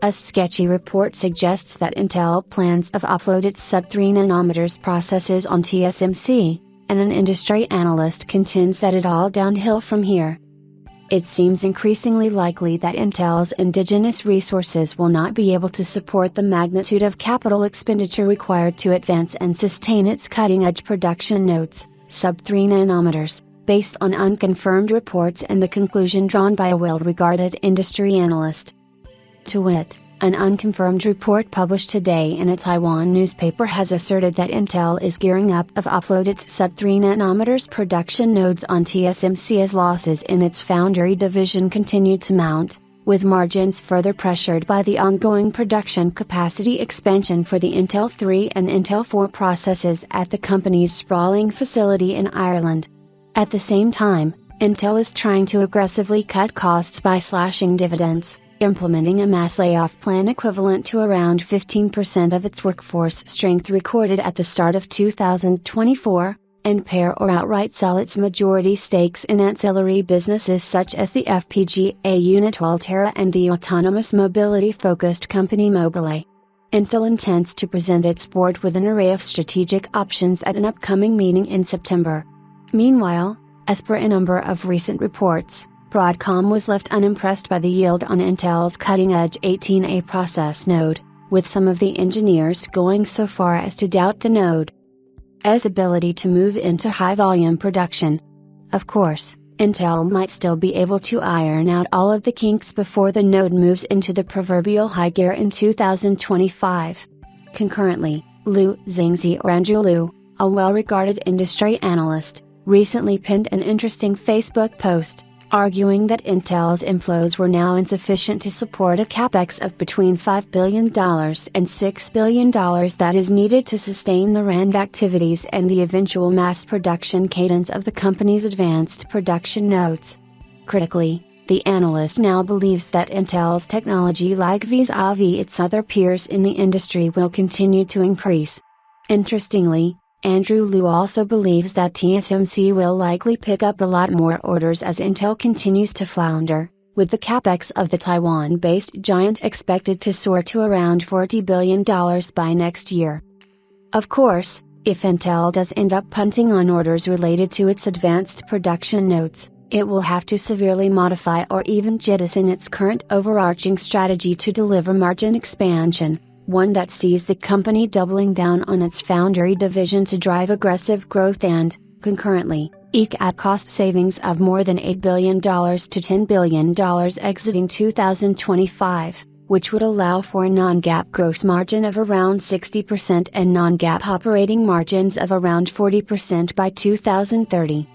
A Sketchy report suggests that Intel plans to offload its sub-3 nanometers processes on TSMC, and an industry analyst contends that it's all downhill from here. It seems increasingly likely that Intel's indigenous resources will not be able to support the magnitude of capital expenditure required to advance and sustain its cutting-edge production nodes, sub-3 nanometers, based on unconfirmed reports and the conclusion drawn by a well-regarded industry analyst. To wit, an unconfirmed report published today in a Taiwan newspaper has asserted that Intel is gearing up to offload its sub-3 nanometers production nodes on TSMC as losses in its foundry division continue to mount, with margins further pressured by the ongoing production capacity expansion for the Intel 3 and Intel 4 processes at the company's sprawling facility in Ireland. At the same time, Intel is trying to aggressively cut costs by slashing dividends, implementing a mass layoff plan equivalent to around 15% of its workforce strength recorded at the start of 2024, and pare or outright sell its majority stakes in ancillary businesses such as the FPGA unit Altera and the autonomous mobility-focused company Mobileye. Intel intends to present its board with an array of strategic options at an upcoming meeting in September. Meanwhile, as per a number of recent reports, Broadcom was left unimpressed by the yield on Intel's cutting-edge 18A process node, with some of the engineers going so far as to doubt the node's ability to move into high-volume production. Of course, Intel might still be able to iron out all of the kinks before the node moves into the proverbial high gear in 2025. Concurrently, Liu Xingzi or Andrew Liu, a well-regarded industry analyst, recently penned an interesting Facebook post, arguing that Intel's inflows were now insufficient to support a capex of between $5 billion and $6 billion that is needed to sustain the R&D activities and the eventual mass production cadence of the company's advanced production nodes. Critically, the analyst now believes that Intel's technology lag vis-à-vis its other peers in the industry will continue to increase. Interestingly, Andrew Liu also believes that TSMC will likely pick up a lot more orders as Intel continues to flounder, with the capex of the Taiwan-based giant expected to soar to around $40 billion by next year. Of course, if Intel does end up punting on orders related to its advanced production nodes, it will have to severely modify or even jettison its current overarching strategy to deliver margin expansion, one that sees the company doubling down on its foundry division to drive aggressive growth and, concurrently, eke out cost savings of more than $8 billion to $10 billion exiting 2025, which would allow for a non-GAAP gross margin of around 60% and non-GAAP operating margins of around 40% by 2030.